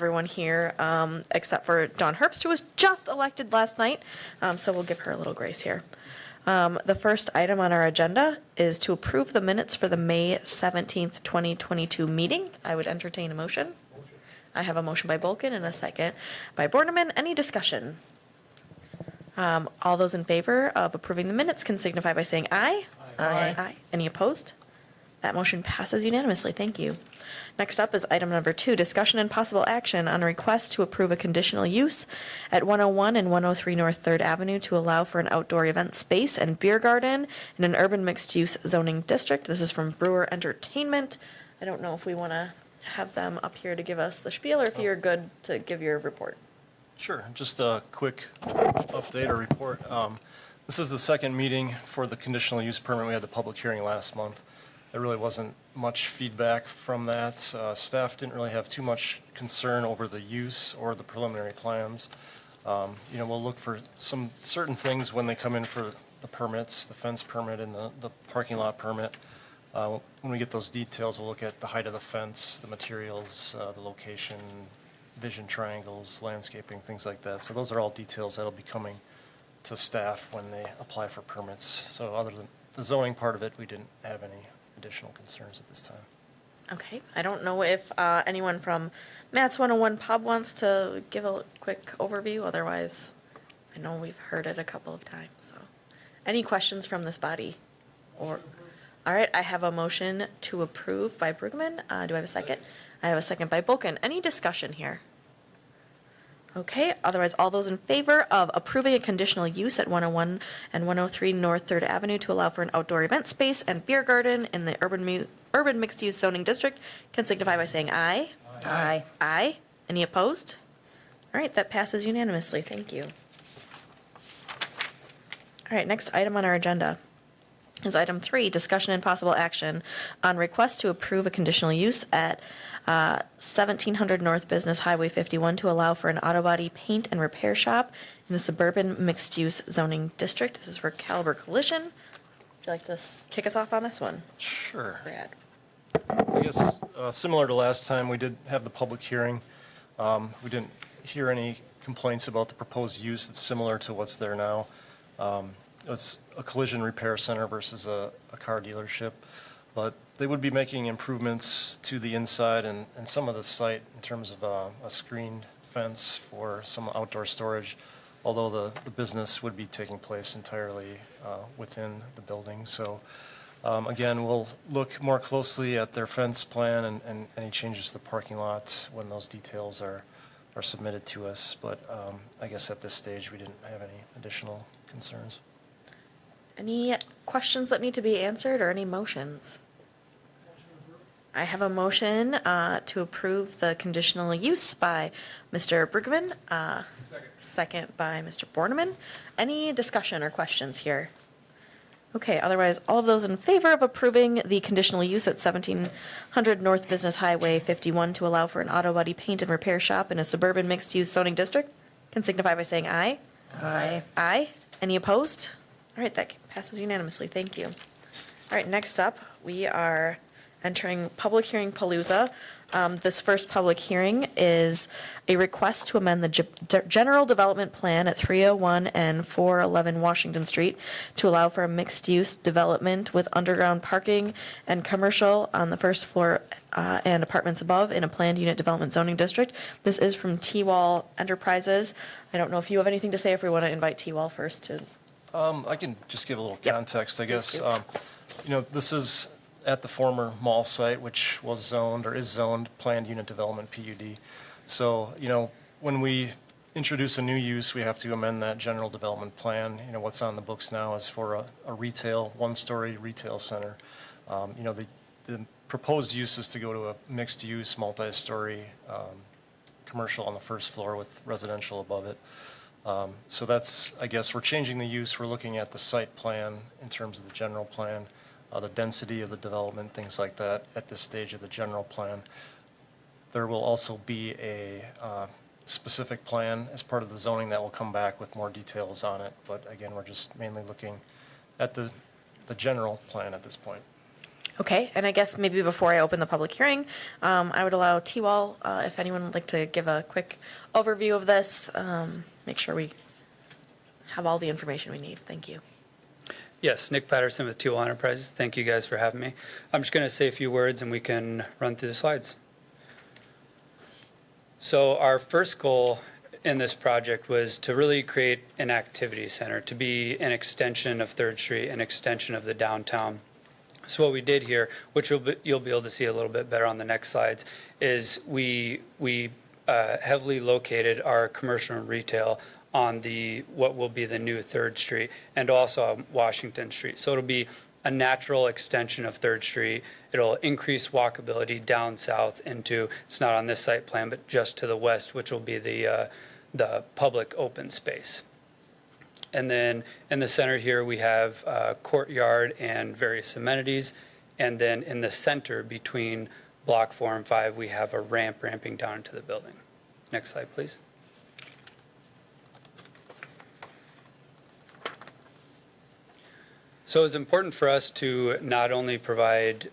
everyone here, except for Dawn Herbst, who was just elected last night, so we'll give her a little grace here. The first item on our agenda is to approve the minutes for the May 17th, 2022 meeting. I would entertain a motion. I have a motion by Bolkin and a second by Borneman. Any discussion? All those in favor of approving the minutes can signify by saying aye. Aye. Aye. Any opposed? That motion passes unanimously. Thank you. Next up is item number 2, discussion and possible action on a request to approve a conditional use at 101 and 103 North 3rd Avenue to allow for an outdoor event space and beer garden in an urban mixed-use zoning district. This is from Brewer Entertainment. I don't know if we want to have them up here to give us the spiel, or if you're good to give your report. Sure, just a quick update or report. This is the second meeting for the conditional use permit. We had the public hearing last month. There really wasn't much feedback from that. Staff didn't really have too much concern over the use or the preliminary plans. We'll look for some certain things when they come in for the permits, the fence permit and the parking lot permit. When we get those details, we'll look at the height of the fence, the materials, the location, vision triangles, landscaping, things like that. So those are all details that'll be coming to staff when they apply for permits. So other than the zoning part of it, we didn't have any additional concerns at this time. Okay, I don't know if anyone from Matt's 101 Pub wants to give a quick overview. Otherwise, I know we've heard it a couple of times. So, any questions from this body? Or, all right, I have a motion to approve by Brugman. Do I have a second? I have a second by Bolkin. Any discussion here? Okay, otherwise, all those in favor of approving a conditional use at 101 and 103 North 3rd Avenue to allow for an outdoor event space and beer garden in the urban mixed-use zoning district can signify by saying aye. Aye. Aye. Any opposed? All right, that passes unanimously. Thank you. All right, next item on our agenda is item 3, discussion and possible action on request to approve a conditional use at 1700 North Business Highway 51 to allow for an auto body paint and repair shop in a suburban mixed-use zoning district. This is for Caliber Collision. Would you like to kick us off on this one? Sure. Brad. I guess similar to last time, we did have the public hearing. We didn't hear any complaints about the proposed use. It's similar to what's there now. It's a collision repair center versus a car dealership, but they would be making improvements to the inside and some of the site in terms of a screened fence for some outdoor storage, although the business would be taking place entirely within the building. So again, we'll look more closely at their fence plan and any changes to the parking lot when those details are submitted to us. But I guess at this stage, we didn't have any additional concerns. Any questions that need to be answered or any motions? I have a motion to approve the conditional use by Mr. Brugman, second by Mr. Borneman. Any discussion or questions here? Okay, otherwise, all of those in favor of approving the conditional use at 1700 North Business Highway 51 to allow for an auto body paint and repair shop in a suburban mixed-use zoning district can signify by saying aye. Aye. Aye. Any opposed? All right, that passes unanimously. Thank you. All right, next up, we are entering public hearing palooza. This first public hearing is a request to amend the general development plan at 301 and 411 Washington Street to allow for a mixed-use development with underground parking and commercial on the first floor and apartments above in a planned unit development zoning district. This is from T-Wall Enterprises. I don't know if you have anything to say, if we want to invite T-Wall first to... I can just give a little Yep. context, I guess. do. This is at the former mall site, which was zoned or is zoned planned unit development PUD. So, when we introduce a new use, we have to amend that general development plan. What's on the books now is for a retail, one-story retail center. The proposed use is to go to a mixed-use, multi-story commercial on the first floor with residential above it. So that's, I guess, we're changing the use. We're looking at the site plan in terms of the general plan, the density of the development, things like that at this stage of the general plan. There will also be a specific plan as part of the zoning that will come back with more details on it. But again, we're just mainly looking at the general plan at this point. Okay, and I guess maybe before I open the public hearing, I would allow T-Wall, if anyone would like to give a quick overview of this, make sure we have all the information we need. Thank you. Yes, Nick Patterson with Teal Enterprises. Thank you guys for having me. I'm just going to say a few words and we can run through the slides. So our first goal in this project was to really create an activity center, to be an extension of 3rd Street, an extension of the downtown. So what we did here, which you'll be able to see a little bit better on the next slides, is we heavily located our commercial and retail on what will be the new 3rd Street and also on Washington Street. So it'll be a natural extension of 3rd Street. It'll increase walkability down south into, it's not on this site plan, but just to the west, which will be the public open space. And then in the center here, we have a courtyard and various amenities. And then in the center between Block 4 and 5, we have a ramp ramping down into the building. Next slide, please. So it's important for us to not only provide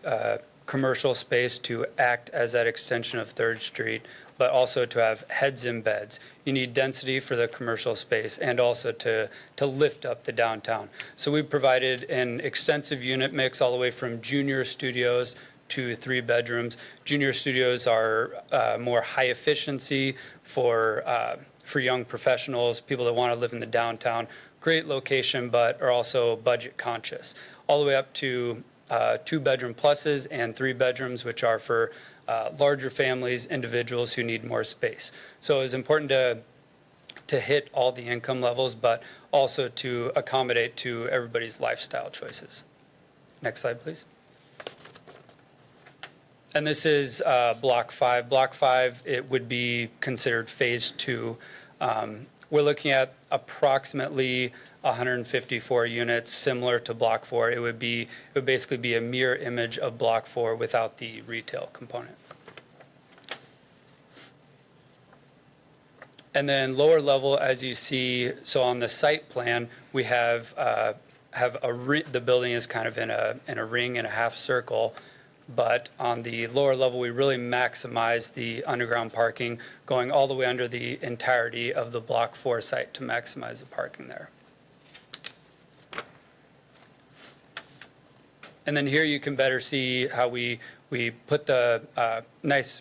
commercial space to act as that extension of 3rd Street, but also to have heads in beds. You need density for the commercial space and also to lift up the downtown. So we provided an extensive unit mix all the way from junior studios to 3 bedrooms. Junior studios are more high efficiency for young professionals, people that want to live in the downtown. Great location, but are also budget conscious. All the way up to 2-bedroom pluses and 3 bedrooms, which are for larger families, individuals who need more space. So it's important to hit all the income levels, but also to accommodate to everybody's lifestyle choices. Next slide, please. And this is Block 5. Block 5, it would be considered Phase 2. We're looking at approximately 154 units, similar to Block 4. It would basically be a mirror image of Block 4 without the retail component. And then lower level, as you see, so on the site plan, we have the building is kind of in a ring and a half circle. But on the lower level, we really maximize the underground parking, going all the way under the entirety of the Block 4 site to maximize the parking there. And then here you can better see how we put the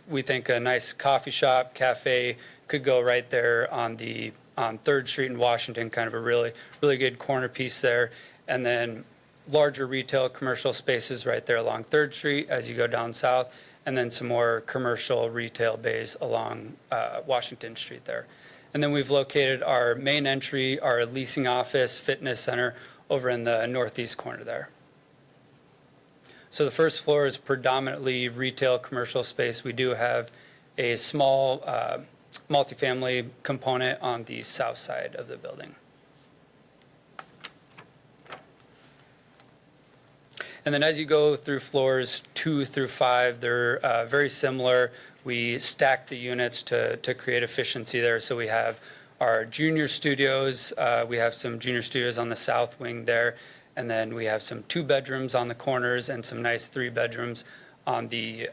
we think a nice coffee shop, cafe could go right there on 3rd Street in Washington, kind of a really good corner piece there. And then larger retail commercial spaces right there along 3rd Street as you go down south, and then some more commercial retail bays along Washington Street there. And then we've located our main entry, our leasing office, fitness center over in the northeast corner there. So the first floor is predominantly retail commercial space. We do have a small multifamily component on the south side of the building. And then as you go through floors 2 through 5, they're very similar. We stack the units to create efficiency there. So we have our junior studios. We have some junior studios on the south wing there. And then we have some 2 bedrooms on the corners and some nice 3 bedrooms on the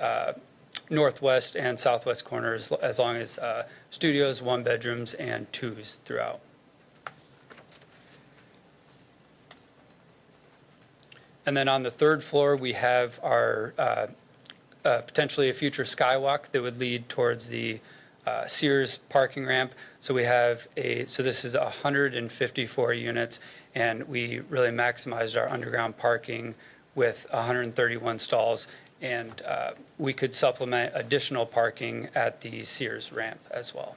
northwest and southwest corners, as long as studios, 1 bedrooms, and 2s throughout. And then on the 3rd floor, we have our potentially a future skywalk that would lead towards the Sears parking ramp. So we have so this is 154 units, and we really maximized our underground parking with 131 stalls, and we could supplement additional parking at the Sears ramp as well.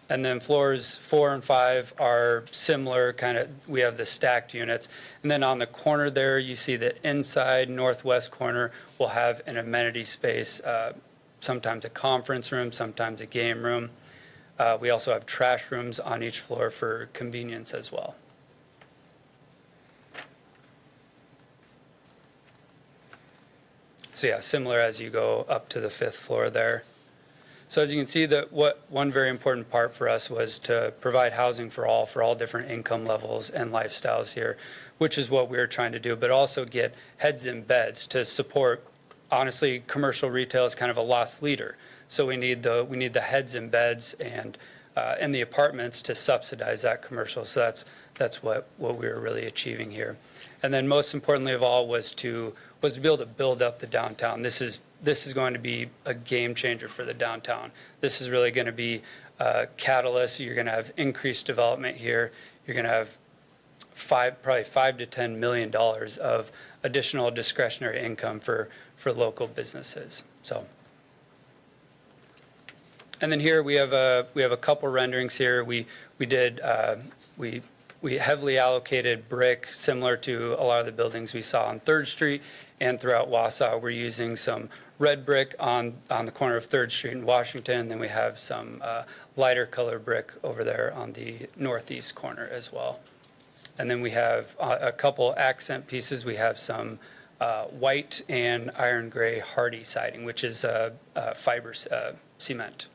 And then floors 4 and 5 are similar, we have the stacked units. And then on the corner there, you see the inside northwest corner will have an amenity space, sometimes a conference room, sometimes a game room. We also have trash rooms on each floor for convenience as well. So yeah, similar as you go up to the 5th floor there. So as you can see, one very important part for us was to provide housing for all different income levels and lifestyles here, which is what we were trying to do, but also get heads in beds to support. Honestly, commercial retail is kind of a lost leader. So we need the heads in beds and the apartments to subsidize that commercial. So that's what we were really achieving here. And then most importantly of all was to be able to build up the downtown. This is going to be a game changer for the downtown. This is really going to be a catalyst. You're going to have increased development here. You're going to have probably $5 to $10 million of additional discretionary income for local businesses. So, and then here we have a couple renderings here. We heavily allocated brick, similar to a lot of the buildings we saw on 3rd Street and throughout Wausau. We're using some red brick on the corner of 3rd Street in Washington, and then we have some lighter color brick over there on the northeast corner as well. And then we have a couple accent pieces. We have some white and iron gray hardy siding, which is fiber cement.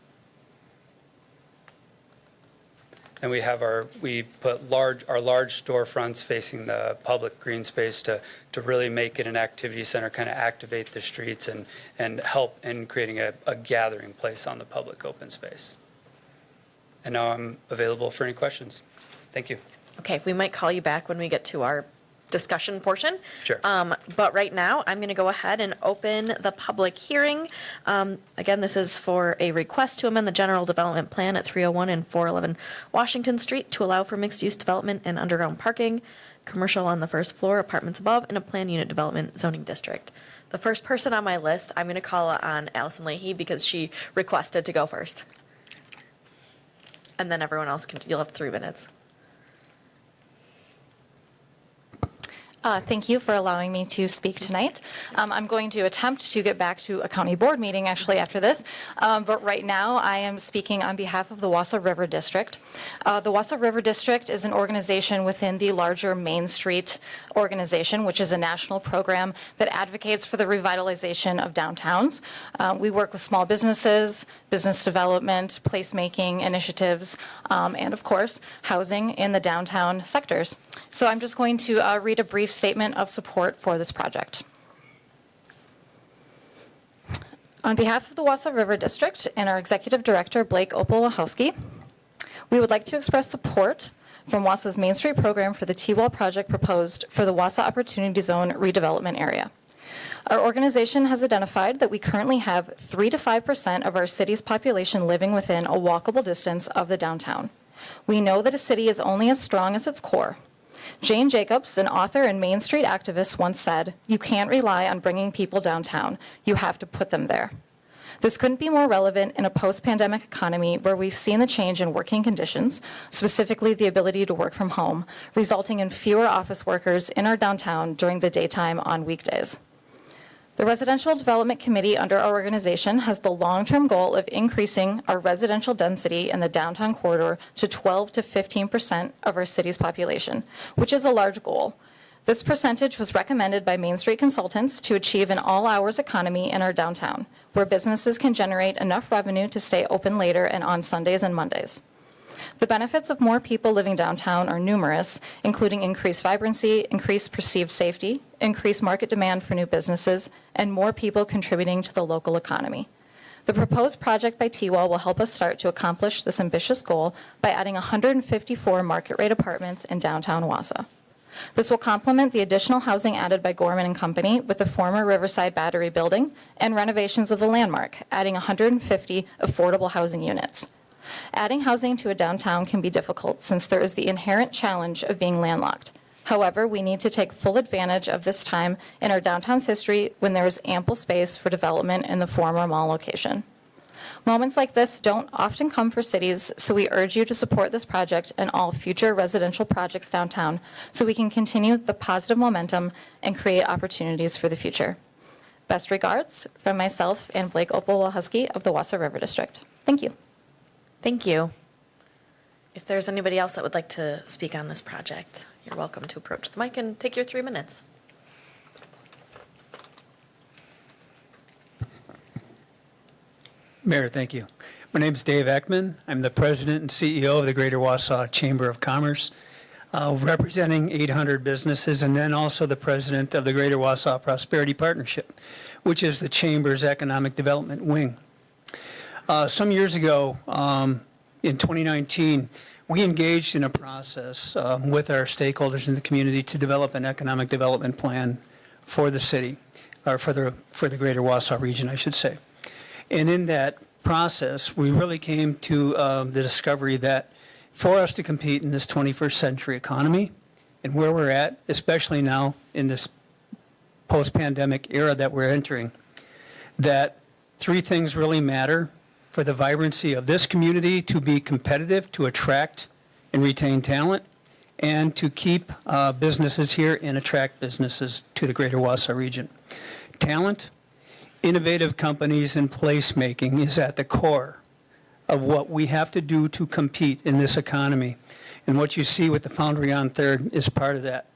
And we put our large storefronts facing the public green space to really make it an activity center, kind of activate the streets and help in creating a gathering place on the public open space. And now I'm available for any questions. Thank you. Okay, we might call you back when we get to our discussion portion. Sure. But right now, I'm going to go ahead and open the public hearing. Again, this is for a request to amend the general development plan at 301 and 411 Washington Street to allow for mixed-use development and underground parking, commercial on the first floor, apartments above, and a planned unit development zoning district. The first person on my list, I'm going to call on Allison Leahy because she requested to go first. And then everyone else you'll have 3 minutes. Thank you for allowing me to speak tonight. I'm going to attempt to get back to a county board meeting actually after this, but right now I am speaking on behalf of the Wausau River District. The Wausau River District is an organization within the larger Main Street organization, which is a national program that advocates for the revitalization of downtowns. We work with small businesses, business development, placemaking initiatives, and of course, housing in the downtown sectors. So I'm just going to read a brief statement of support for this project. On behalf of the Wausau River District and our Executive Director, Blake Opel-Wachowski, we would like to express support from Wausau's Main Street program for the T-Wall project proposed for the Wausau Opportunity Zone redevelopment area. Our organization has identified that we currently have 3 to 5% of our city's population living within a walkable distance of the downtown. We know that a city is only as strong as its core. Jane Jacobs, an author and Main Street activist, once said, "You can't rely on bringing people downtown. You have to put them there." This couldn't be more relevant in a post-pandemic economy where we've seen the change in working conditions, specifically the ability to work from home, resulting in fewer office workers in our downtown during the daytime on weekdays. The Residential Development Committee under our organization has the long-term goal of increasing our residential density in the downtown corridor to 12 to 15% of our city's population, which is a large goal. This percentage was recommended by Main Street consultants to achieve an all-hours economy in our downtown, where businesses can generate enough revenue to stay open later and on Sundays and Mondays. The benefits of more people living downtown are numerous, including increased vibrancy, increased perceived safety, increased market demand for new businesses, and more people contributing to the local economy. The proposed project by T-Wall will help us start to accomplish this ambitious goal by adding 154 market-rate apartments in downtown Wausau. This will complement the additional housing added by Gorman and Company with the former Riverside Battery building and renovations of the Landmark, adding 150 affordable housing units. Adding housing to a downtown can be difficult since there is the inherent challenge of being landlocked. However, we need to take full advantage of this time in our downtown's history when there is ample space for development in the former mall location. Moments like this don't often come for cities, so we urge you to support this project and all future residential projects downtown so we can continue the positive momentum and create opportunities for the future. Best regards from myself and Blake Opel-Wachowski of the Wausau River District. Thank you. Thank you. If there's anybody else that would like to speak on this project, you're welcome to approach the mic and take your 3 minutes. Mayor, thank you. My name's Dave Ekman. I'm the president and CEO of the Greater Wausau Chamber of Commerce, representing 800 businesses, and then also the president of the Greater Wausau Prosperity Partnership, which is the Chamber's economic development wing. Some years ago, in 2019, we engaged in a process with our stakeholders in the community to develop an economic development plan for the city, or for the Greater Wausau region, I should say. And in that process, we really came to the discovery that for us to compete in this 21st century economy and where we're at, especially now in this post-pandemic era that we're entering, that three things really matter for the vibrancy of this community: to be competitive, to attract and retain talent, and to keep businesses here and attract businesses to the Greater Wausau region. Talent, innovative companies, and placemaking is at the core of what we have to do to compete in this economy. And what you see with the Foundry on Third is part of that.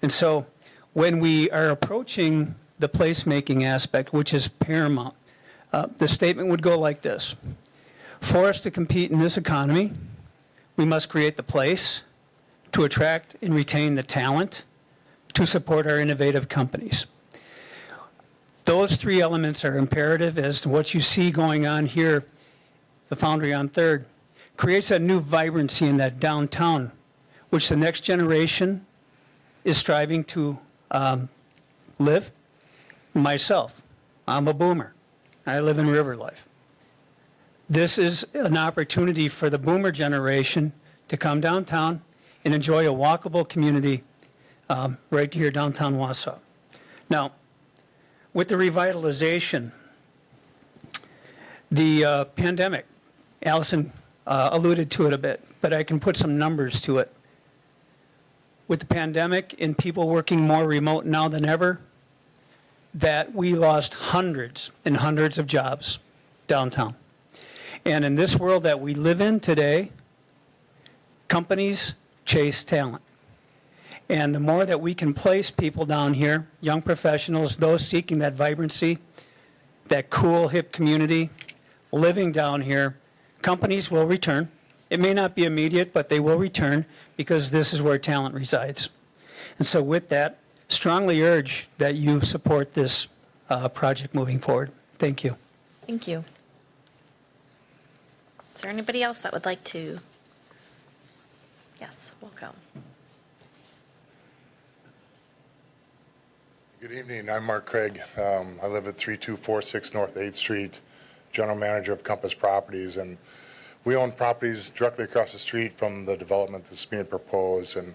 And so when we are approaching the placemaking aspect, which is paramount, the statement would go like this: for us to compete in this economy, we must create the place to attract and retain the talent to support our innovative companies. Those three elements are imperative, as what you see going on here, the Foundry on Third, creates a new vibrancy in that downtown, which the next generation is striving to live. Myself, I'm a boomer. I live in River Life. This is an opportunity for the boomer generation to come downtown and enjoy a walkable community right here downtown Wausau. Now, with the revitalization, the pandemic, Allison alluded to it a bit, but I can put some numbers to it. With the pandemic and people working more remote now than ever, that we lost hundreds and hundreds of jobs downtown. And in this world that we live in today, companies chase talent. And the more that we can place people down here, young professionals, those seeking that vibrancy, that cool, hip community, living down here, companies will return. It may not be immediate, but they will return, because this is where talent resides. And so with that, strongly urge that you support this project moving forward. Thank you. Thank you. Is there anybody else that would like to? Yes, welcome. Good evening. I'm Mark Craig. I live at 3246 North 8th Street, general manager of Compass Properties, and we own properties directly across the street from the development that's being proposed, and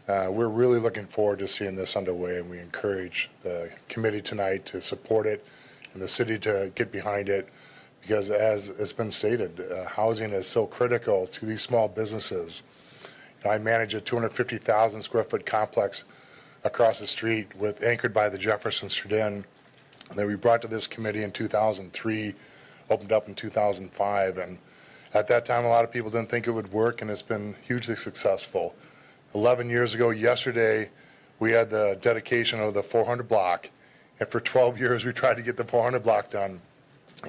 we're really looking forward to seeing this underway, and we encourage the committee tonight to support it and the city to get behind it, because as it's been stated, housing is so critical to these small businesses. I manage a 250,000 square foot complex across the street anchored by the Jefferson Street Inn that we brought to this committee in 2003, opened up in 2005, and at that time a lot of people didn't think it would work, and it's been hugely successful. 11 years ago yesterday, we had the dedication of the 400 block, and for 12 years we tried to get the 400 block done,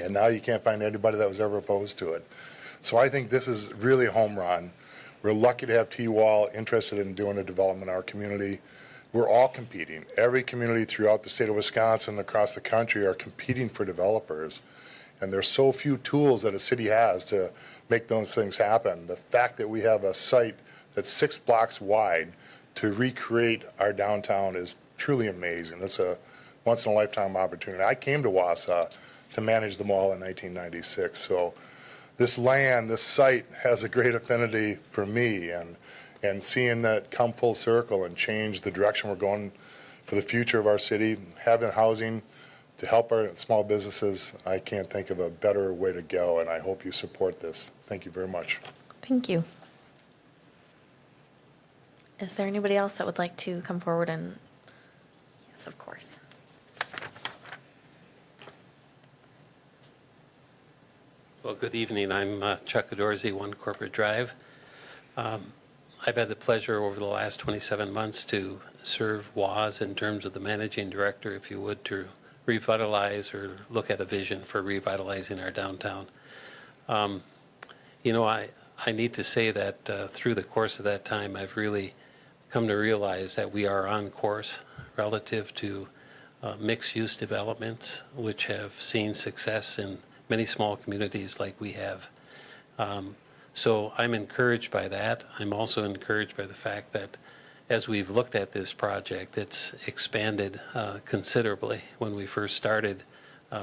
and now you can't find anybody that was ever opposed to it. So I think this is really a home run. We're lucky to have T-Wall interested in doing a development in our community. We're all competing. Every community throughout the state of Wisconsin, across the country, are competing for developers. And there's so few tools that a city has to make those things happen. The fact that we have a site that's 6 blocks wide to recreate our downtown is truly amazing. It's a once-in-a-lifetime opportunity. I came to Wausau to manage the mall in 1996. So this land, this site has a great affinity for me, and seeing that come full circle and change the direction we're going for the future of our city, having housing to help our small businesses, I can't think of a better way to go, and I hope you support this. Thank you very much. Thank you. Is there anybody else that would like to come forward and? Yes, of course. Well, good evening. I'm Chuck Adorsey, 1 Corporate Drive. I've had the pleasure over the last 27 months to serve WAS in terms of the managing director, if you would, to revitalize or look at a vision for revitalizing our downtown. You know, I need to say that through the course of that time, I've really come to realize that we are on course relative to mixed-use developments, which have seen success in many small communities like we have. So I'm encouraged by that. I'm also encouraged by the fact that as we've looked at this project, it's expanded considerably. When we first started,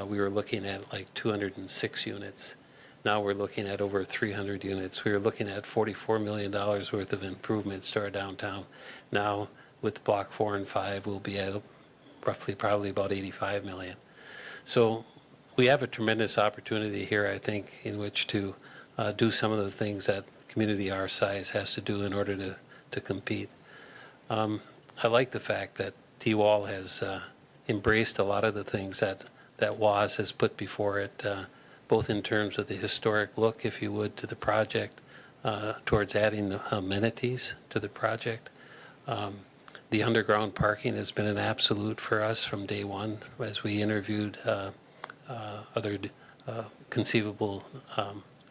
we were looking at like 206 units. Now we're looking at over 300 units. We were looking at $44 million worth of improvements to our downtown. Now, with Block 4 and 5, we'll be at roughly probably about 85 million. So we have a tremendous opportunity here, I think, in which to do some of the things that community our size has to do in order to compete. I like the fact that T-Wall has embraced a lot of the things that WAS has put before it, both in terms of the historic look, if you would, to the project, towards adding amenities to the project. The underground parking has been an absolute for us from day one as we interviewed other conceivable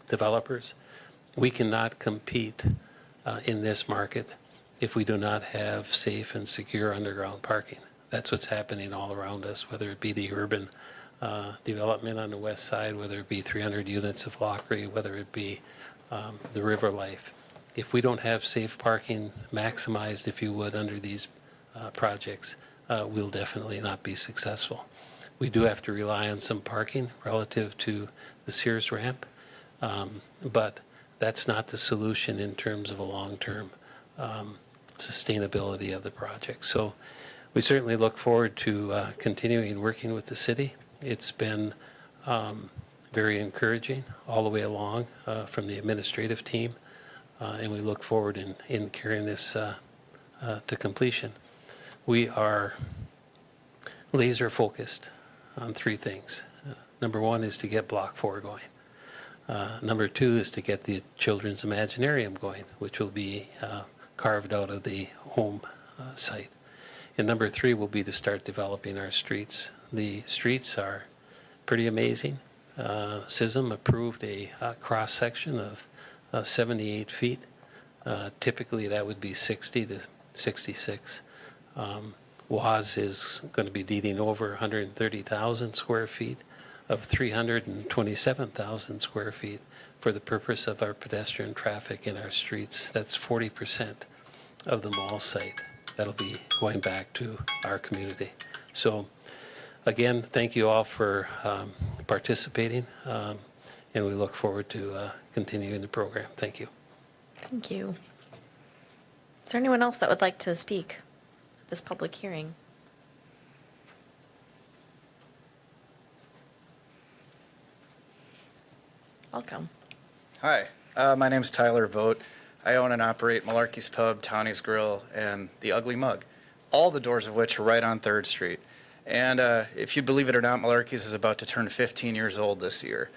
developers. We cannot compete in this market if we do not have safe and secure underground parking. That's what's happening all around us, whether it be the urban development on the west side, whether it be 300 units of Lockery, whether it be the river life. If we don't have safe parking maximized, if you would, under these projects, we'll definitely not be successful. We do have to rely on some parking relative to the Sears ramp, but that's not the solution in terms of a long-term sustainability of the project. So we certainly look forward to continuing working with the city. It's been very encouraging all the way along from the administrative team, and we look forward in carrying this to completion. We are laser focused on three things. Number one is to get Block 4 going. Number two is to get the Children's Imaginarium going, which will be carved out of the home site. And number three will be to start developing our streets. The streets are pretty amazing. SISM approved a cross-section of 78 feet. Typically, that would be 60 to 66. WAS is going to be deeding over 130,000 square feet of 327,000 square feet for the purpose of our pedestrian traffic in our streets. That's 40% of the mall site. That'll be going back to our community. So again, thank you all for participating, and we look forward to continuing the program. Thank you. Thank you. Is there anyone else that would like to speak at this public hearing? Welcome. Hi, my name's Tyler Vogt. I own and operate Malarkey's Pub, Tawny's Grill, and The Ugly Mug, all the doors of which are right on 3rd Street. And if you believe it or not, Malarkey's is about to turn 15 years old this year.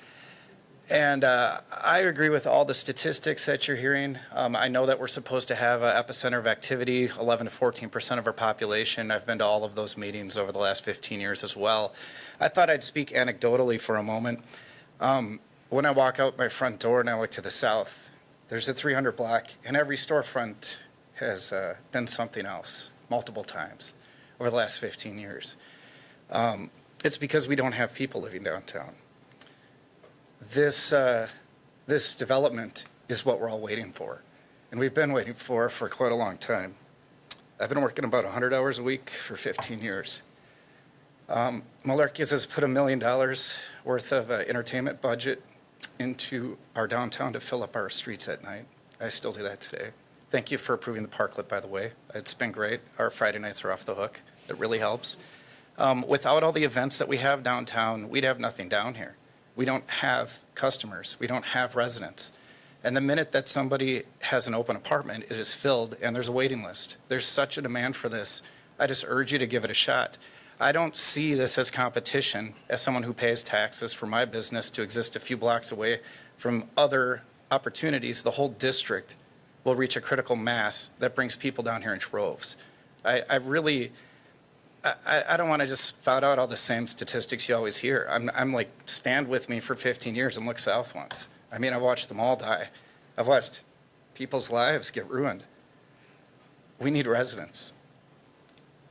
And I agree with all the statistics that you're hearing. I know that we're supposed to have an epicenter of activity, 11 to 14% of our population. I've been to all of those meetings over the last 15 years as well. I thought I'd speak anecdotally for a moment. When I walk out my front door and I look to the south, there's a 300 block, and every storefront has been something else multiple times over the last 15 years. It's because we don't have people living downtown. This development is what we're all waiting for, and we've been waiting for quite a long time. I've been working about 100 hours a week for 15 years. Malarkey's has put $1 million worth of entertainment budget into our downtown to fill up our streets at night. I still do that today. Thank you for approving the parklet, by the way. It's been great. Our Friday nights are off the hook. It really helps. Without all the events that we have downtown, we'd have nothing down here. We don't have customers. We don't have residents. And the minute that somebody has an open apartment, it is filled and there's a waiting list. There's such a demand for this. I just urge you to give it a shot. I don't see this as competition. As someone who pays taxes for my business to exist a few blocks away from other opportunities, the whole district will reach a critical mass that brings people down here in droves. I I don't want to just spout out all the same statistics you always hear. I'm like, stand with me for 15 years and look south once. I mean, I've watched them all die. I've watched people's lives get ruined. We need residents.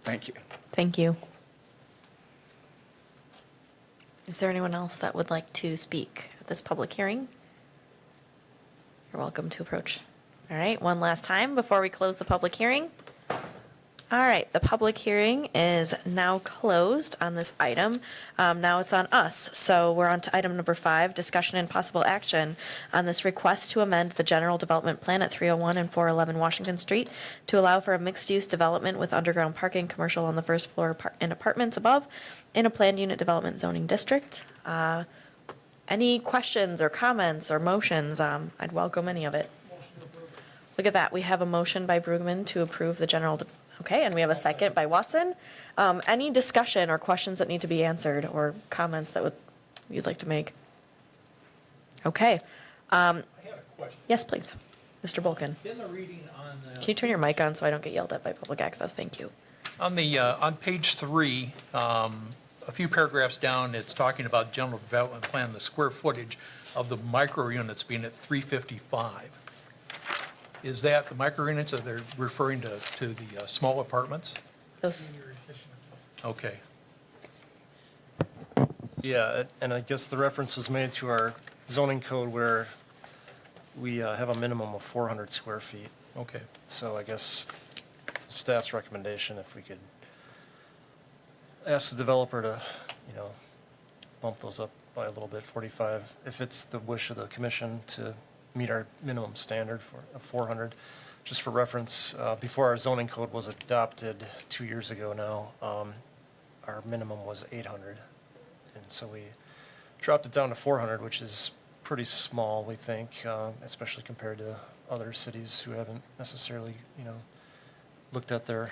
Thank you. Thank you. Is there anyone else that would like to speak at this public hearing? You're welcome to approach. All right, one last time before we close the public hearing. All right, the public hearing is now closed on this item. Now it's on us. So we're on to item number 5, discussion and possible action on this request to amend the general development plan at 301 and 411 Washington Street to allow for a mixed-use development with underground parking, commercial on the first floor and apartments above in a planned unit development zoning district. Any questions or comments or motions? I'd welcome any of it. Look at that. We have a motion by Brugman to approve the general. Okay, and we have a second by Watson. Any discussion or questions that need to be answered or comments that you'd like to make? Okay. I have a question. Yes, please. Mr. Bulkin. In the reading on, Can you turn your mic on so I don't get yelled at by public access? Thank you. on page 3, a few paragraphs down, it's talking about general development plan, the square footage of the micro units being at 355. Is that the micro units, or they're referring to the small apartments? Those, Okay. Yeah, and I guess the reference was made to our zoning code where we have a minimum of 400 square feet. Okay. So I guess staff's recommendation, if we could ask the developer to, bump those up by a little bit, 45, if it's the wish of the commission to meet our minimum standard of 400. Just for reference, before our zoning code was adopted 2 years ago now, our minimum was 800. And so we dropped it down to 400, which is pretty small, we think, especially compared to other cities who haven't necessarily, looked at their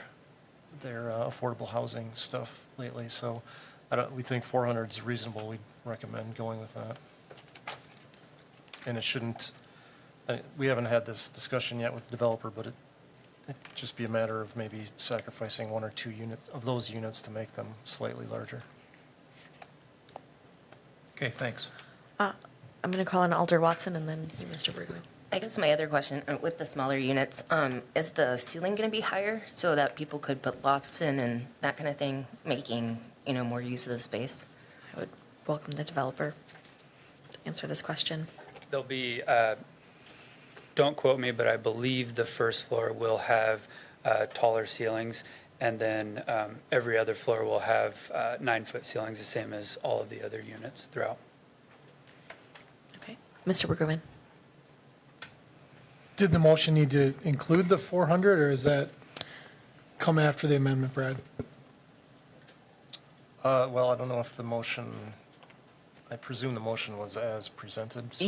affordable housing stuff lately. So we think 400 is reasonable. We'd recommend going with that. And it shouldn't, we haven't had this discussion yet with the developer, but it'd just be a matter of maybe sacrificing 1 or 2 units of those units to make them slightly larger. Okay, thanks. I'm going to call on Alder Watson and then Mr. Brugman. I guess my other question, with the smaller units, is the ceiling going to be higher so that people could put lofts in and that kind of thing, making, more use of the space? I would welcome the developer to answer this question. There'll be, don't quote me, but I believe the first floor will have taller ceilings, and then every other floor will have 9-foot ceilings, the same as all of the other units throughout. Okay. Mr. Brugman. Did the motion need to include the 400, or is that come after the amendment, Brad? Well, I don't know if the motion, I presume the motion was as presented. So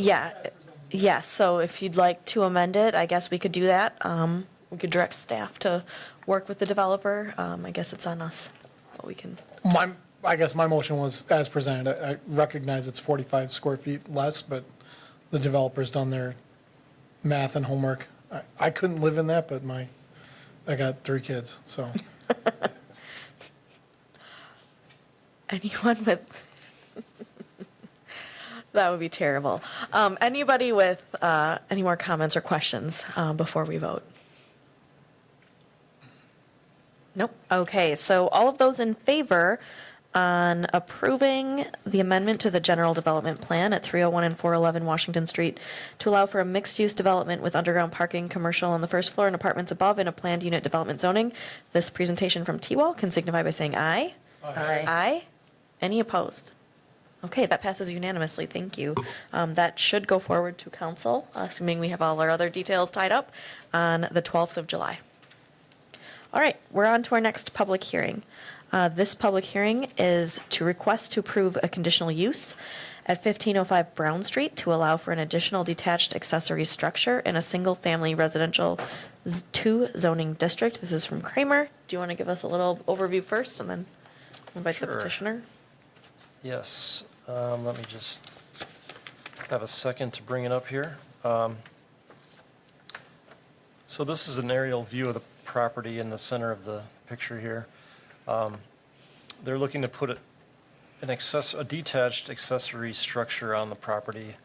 Yeah, so if you'd like to amend it, I guess we could do that. We could direct staff to work with the developer. I guess it's on us. But we can. I guess my motion was as presented. I recognize it's 45 square feet less, but the developer's done their math and homework. I couldn't live in that, but I got 3 kids, so. Anyone with. That would be terrible. Anybody with any more comments or questions before we vote? Nope. Okay, so all of those in favor on approving the amendment to the general development plan at 301 and 411 Washington Street to allow for a mixed-use development with underground parking, commercial on the first floor and apartments above in a planned unit development zoning. This presentation from T-Wall can signify by saying aye. Aye. Aye. Any opposed? Okay, that passes unanimously. Thank you. That should go forward to council, assuming we have all our other details tied up, on the 12th of July. All right, we're on to our next public hearing. This public hearing is to request to approve a conditional use at 1505 Brown Street to allow for an additional detached accessory structure in a single-family residential 2 zoning district. This is from Kramer. Do you want to give us a little overview first and then invite the Sure. petitioner? Yes, let me just have a second to bring it up here. So this is an aerial view of the property in the center of the picture here. they're looking to put a detached accessory structure on the property.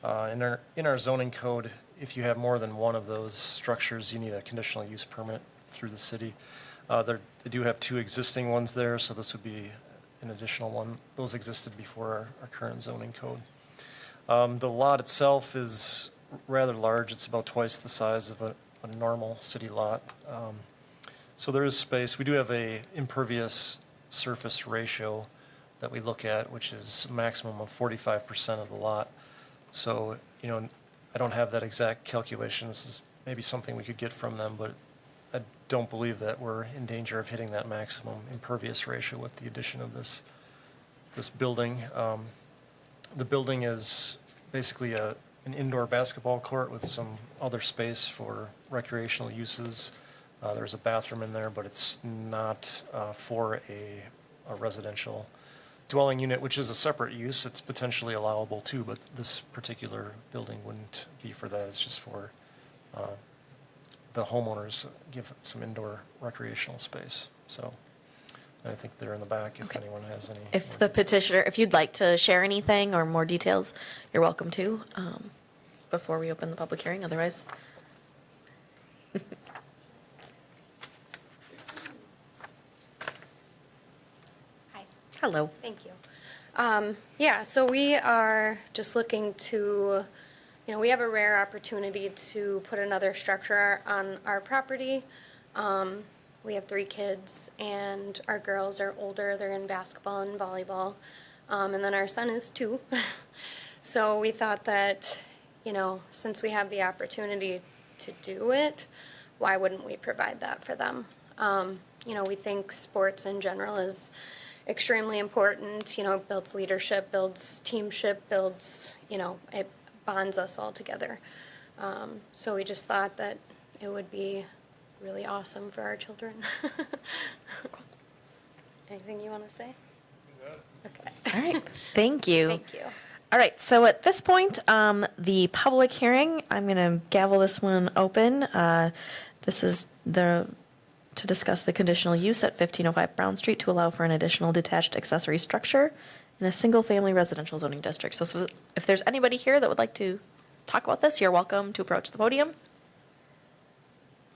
In our zoning code, if you have more than one of those structures, you need a conditional use permit through the city. They do have 2 existing ones there, so this would be an additional one. Those existed before our current zoning code. The lot itself is rather large. It's about twice the size of a normal city lot. So there is space. We do have a impervious surface ratio that we look at, which is a maximum of 45% of the lot. So, I don't have that exact calculation. This is maybe something we could get from them, but I don't believe that we're in danger of hitting that maximum impervious ratio with the addition of this building. The building is basically an indoor basketball court with some other space for recreational uses. There's a bathroom in there, but it's not for a residential dwelling unit, which is a separate use. It's potentially allowable too, but this particular building wouldn't be for that. It's just for the homeowners give some indoor recreational space. So I think they're in the back if anyone has any. If the petitioner, if you'd like to share anything or more details, you're welcome to, before we open the public hearing, otherwise. Hi, Hello. thank you. Yeah, so we are just looking to, we have a rare opportunity to put another structure on our property. We have 3 kids, and our girls are older. They're in basketball and volleyball. And then our son is 2. So we thought that, since we have the opportunity to do it, why wouldn't we provide that for them? We think sports in general is extremely important. It builds leadership, builds teamship, builds, it bonds us all together. So we just thought that it would be really awesome for our children. Anything you want to say? Okay. All right, thank you. Thank you. All right, so at this point, the public hearing, I'm going to gavel this one open. This is to discuss the conditional use at 1505 Brown Street to allow for an additional detached accessory structure in a single-family residential zoning district. So if there's anybody here that would like to talk about this, you're welcome to approach the podium.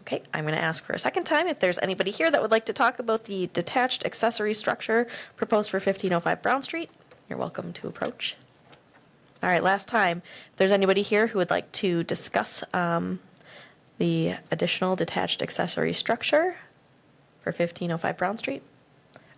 Okay, I'm going to ask for a second time if there's anybody here that would like to talk about the detached accessory structure proposed for 1505 Brown Street. You're welcome to approach. All right, last time. If there's anybody here who would like to discuss the additional detached accessory structure for 1505 Brown Street.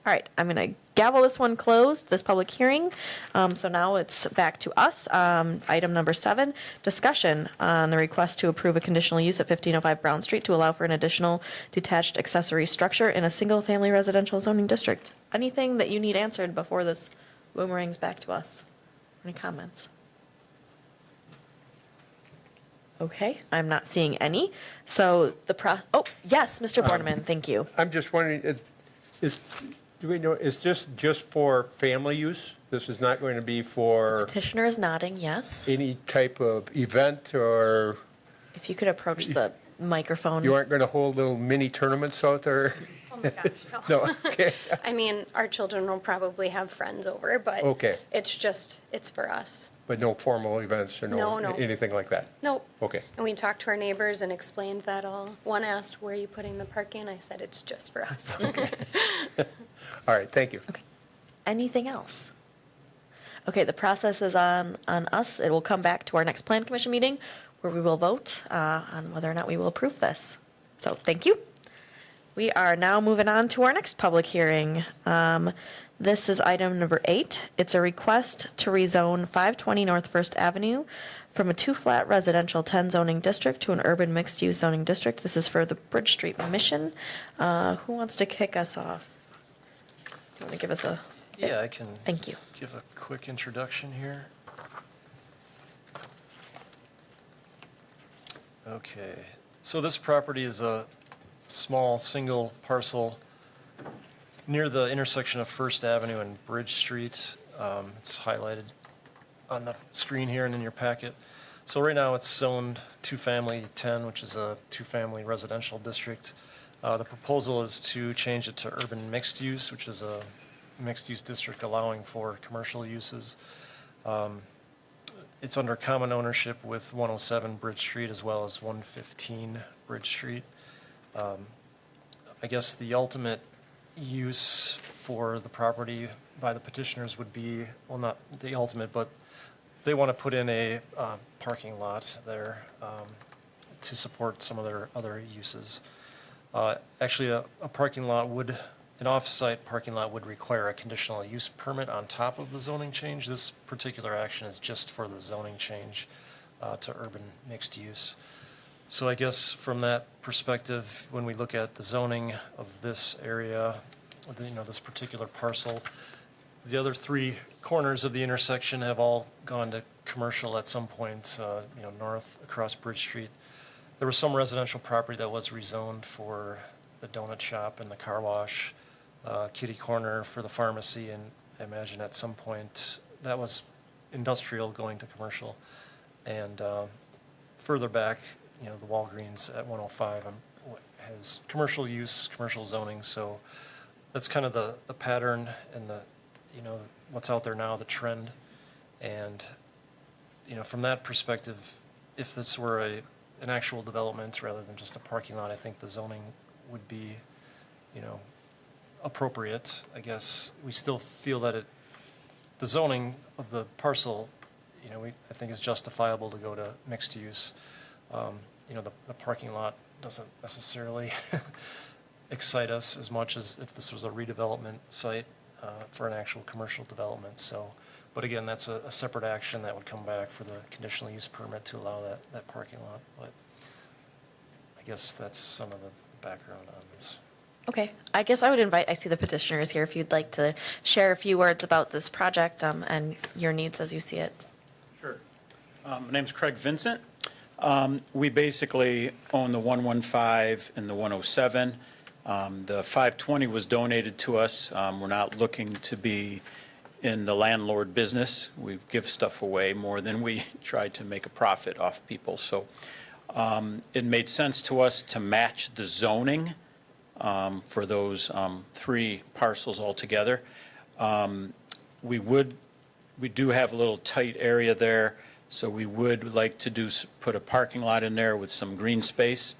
All right, I'm going to gavel this one closed, this public hearing. So now it's back to us. Item number 7, discussion on the request to approve a conditional use at 1505 Brown Street to allow for an additional detached accessory structure in a single-family residential zoning district. Anything that you need answered before this boomerangs back to us? Any comments? Okay, I'm not seeing any. So oh, yes, Mr. Borneman, thank you. I'm just wondering, do we know, is this just for family use? This is not going to be for Petitioner is nodding, yes. any type of event, or If you could approach the microphone. you aren't going to hold little mini tournaments out there? Oh my gosh, no. No, okay. I mean, our children will probably have friends over, but Okay. it's for us. But no formal events or No, no. anything like that? Nope. Okay. And we talked to our neighbors and explained that all. One asked, where are you putting the parking? I said, it's just for us. All right, thank you. Okay. Anything else? Okay, the process is on us. It will come back to our next plan commission meeting where we will vote on whether or not we will approve this. So thank you. We are now moving on to our next public hearing. This is item number 8. It's a request to rezone 520 North First Avenue from a 2-flat residential 10 zoning district to an urban mixed-use zoning district. This is for the Bridge Street Mission. Who wants to kick us off? You want to give us a... Yeah, I can Thank you. give a quick introduction here. Okay, so this property is a small single parcel near the intersection of First Avenue and Bridge Street. It's highlighted on the screen here and in your packet. So right now it's zoned 2-family 10, which is a 2-family residential district. The proposal is to change it to urban mixed use, which is a mixed-use district allowing for commercial uses. It's under common ownership with 107 Bridge Street as well as 115 Bridge Street. I guess the ultimate use for the property by the petitioners would be, well, not the ultimate, but they want to put in a parking lot there to support some of their other uses. Actually, a parking lot would, an off-site parking lot would require a conditional use permit on top of the zoning change. This particular action is just for the zoning change to urban mixed use. So I guess from that perspective, when we look at the zoning of this area, this particular parcel, the other three corners of the intersection have all gone to commercial at some point, north across Bridge Street. There was some residential property that was rezoned for the donut shop and the car wash, kitty corner for the pharmacy, and I imagine at some point that was industrial going to commercial. And further back, the Walgreens at 105 has commercial use, commercial zoning, so that's kind of the pattern and the, what's out there now, the trend. And, from that perspective, if this were an actual development rather than just a parking lot, I think the zoning would be, appropriate. I guess we still feel that the zoning of the parcel, I think is justifiable to go to mixed use. The parking lot doesn't necessarily excite us as much as if this was a redevelopment site for an actual commercial development. So, but again, that's a separate action that would come back for the conditional use permit to allow that parking lot. But I guess that's some of the background on this. Okay, I guess I would invite, I see the petitioners here, if you'd like to share a few words about this project and your needs as you see it. Sure. My name's Craig Vincent. We basically own the 115 and the 107. The 520 was donated to us. We're not looking to be in the landlord business. We give stuff away more than we try to make a profit off people. So it made sense to us to match the zoning for those three parcels altogether. We do have a little tight area there, so we would like to put a parking lot in there with some green space.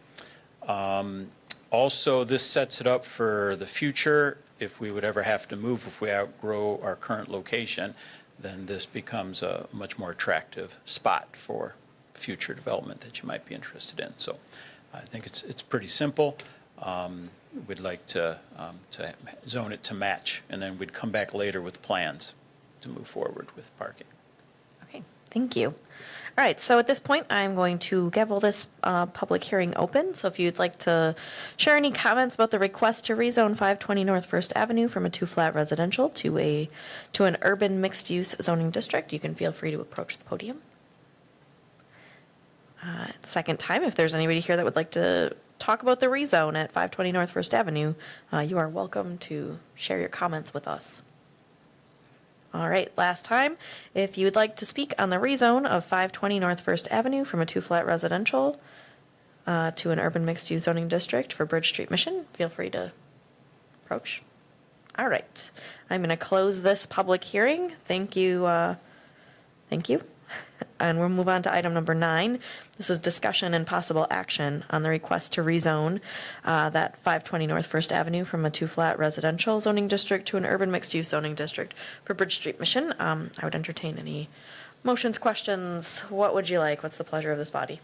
Also, this sets it up for the future. If we would ever have to move, if we outgrow our current location, then this becomes a much more attractive spot for future development that you might be interested in. So I think it's pretty simple. We'd like to zone it to match, and then we'd come back later with plans to move forward with parking. Okay, thank you. All right, so at this point, I'm going to gavel this public hearing open. So if you'd like to share any comments about the request to rezone 520 North First Avenue from a two-flat residential to an urban mixed-use zoning district, you can feel free to approach the podium. Second time, if there's anybody here that would like to talk about the rezone at 520 North First Avenue, you are welcome to share your comments with us. All right, last time, if you would like to speak on the rezone of 520 North First Avenue from a two-flat residential to an urban mixed-use zoning district for Bridge Street Mission, feel free to approach. All right, I'm going to close this public hearing. Thank you. Thank you. And we'll move on to item number 9. This is discussion and possible action on the request to rezone that 520 North First Avenue from a two-flat residential zoning district to an urban mixed-use zoning district for Bridge Street Mission. I would entertain any motions, questions. What would you like? What's the pleasure of this body?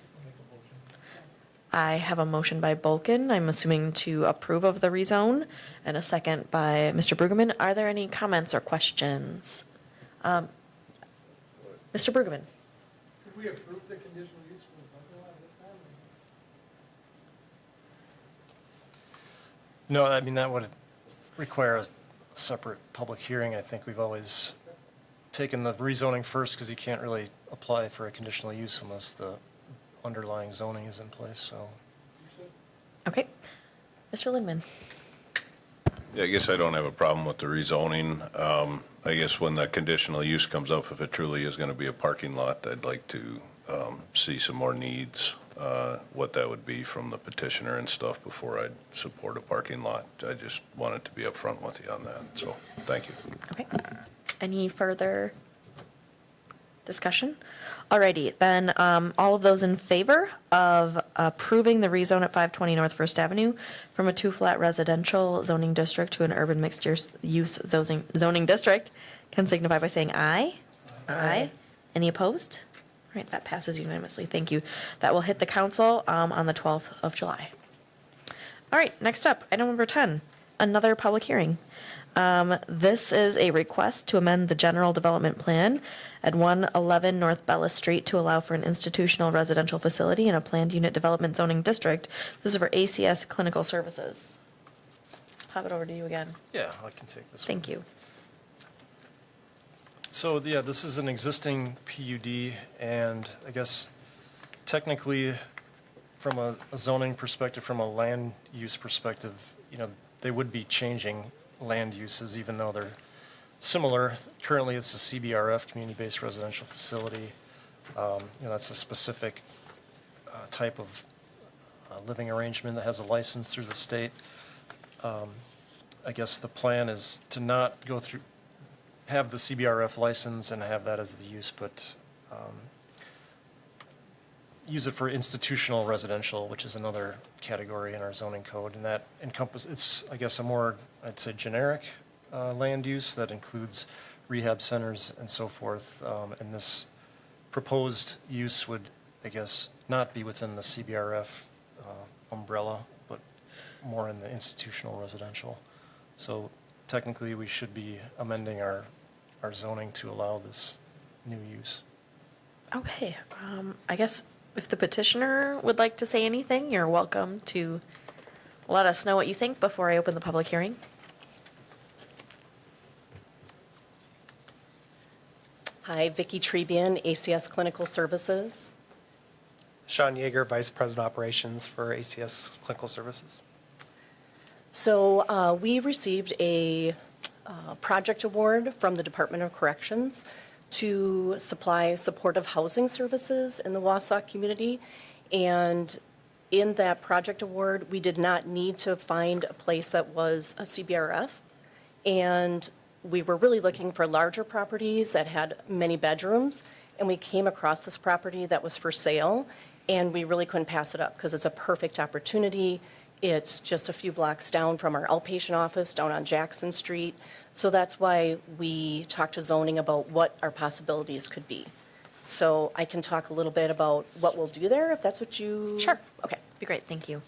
I have a motion by Bulkin, I'm assuming to approve of the rezone, and a second by Mr. Brueggemann. Are there any comments or questions? Mr. Brueggemann. Could we approve the conditional use for the parking lot this time? No, I mean, that would require a separate public hearing. I think we've always taken the rezoning first because you can't really apply for a conditional use unless the underlying zoning is in place, so. Okay. Mr. Lindman. Yeah, I guess I don't have a problem with the rezoning. I guess when that conditional use comes up, if it truly is going to be a parking lot, I'd like to see some more needs what that would be from the petitioner and stuff before I'd support a parking lot. I just wanted to be upfront with you on that, so thank you. Okay. Any further discussion? Alrighty, then, all of those in favor of approving the rezone at 520 North First Avenue from a two-flat residential zoning district to an urban mixed-use zoning district can signify by saying aye. Aye. Any opposed? All right, that passes unanimously. Thank you. That will hit the council on the 12th of July. All right, next up, item number 10, another public hearing. This is a request to amend the general development plan at 111 North Bella Street to allow for an institutional residential facility in a planned unit development zoning district. This is for ACS Clinical Services. Pop it over to you again. Yeah, I can take this one. Thank you. So, yeah, this is an existing PUD, and I guess technically, from a zoning perspective, from a land use perspective, they would be changing land uses, even though they're similar. Currently, it's a CBRF, community-based residential facility. That's a specific type of living arrangement that has a license through the state. I guess the plan is to not go through, have the CBRF license and have that as the use, but use it for institutional residential, which is another category in our zoning code, and that it's, I guess, a more, I'd say, generic land use that includes rehab centers and so forth, and this proposed use would, I guess, not be within the CBRF umbrella, but more in the institutional residential. So technically, we should be amending our zoning to allow this new use. Okay, I guess if the petitioner would like to say anything, you're welcome to let us know what you think before I open the public hearing. Hi, Vicki Trebian, ACS Clinical Services. Sean Yeager, Vice President Operations for ACS Clinical Services. So we received a project award from the Department of Corrections to supply supportive housing services in the Wausau community. And in that project award, we did not need to find a place that was a CBRF. And we were really looking for larger properties that had many bedrooms. And we came across this property that was for sale, and we really couldn't pass it up because it's a perfect opportunity. It's just a few blocks down from our outpatient office down on Jackson Street. So that's why we talked to zoning about what our possibilities could be. So I can talk a little bit about what we'll do there, if that's what you... Sure. Okay. Be great, thank you.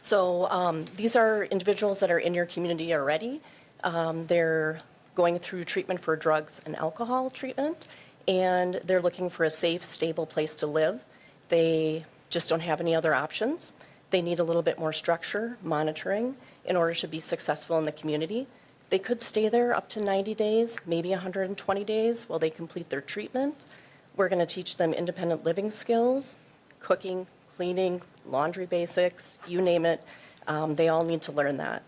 So these are individuals that are in your community already. They're going through treatment for drugs and alcohol treatment, and they're looking for a safe, stable place to live. They just don't have any other options. They need a little bit more structure, monitoring, in order to be successful in the community. They could stay there up to 90 days, maybe 120 days while they complete their treatment. We're going to teach them independent living skills, cooking, cleaning, laundry basics, you name it. They all need to learn that.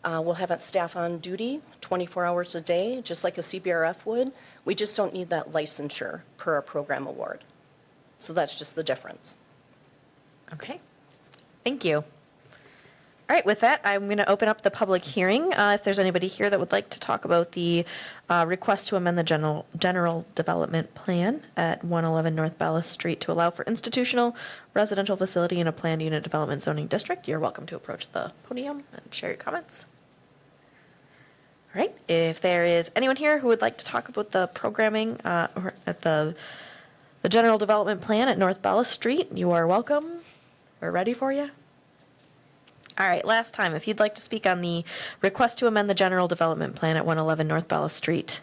We'll have staff on duty 24 hours a day, just like a CBRF would. We just don't need that licensure per our program award. So that's just the difference. Okay, thank you. All right, with that, I'm going to open up the public hearing. If there's anybody here that would like to talk about the request to amend the general development plan at 111 North Bella Street to allow for institutional residential facility in a planned unit development zoning district, you're welcome to approach the podium and share your comments. All right, if there is anyone here who would like to talk about the programming or at the general development plan at North Bella Street, you are welcome. We're ready for you. All right, last time, if you'd like to speak on the request to amend the general development plan at 111 North Bella Street.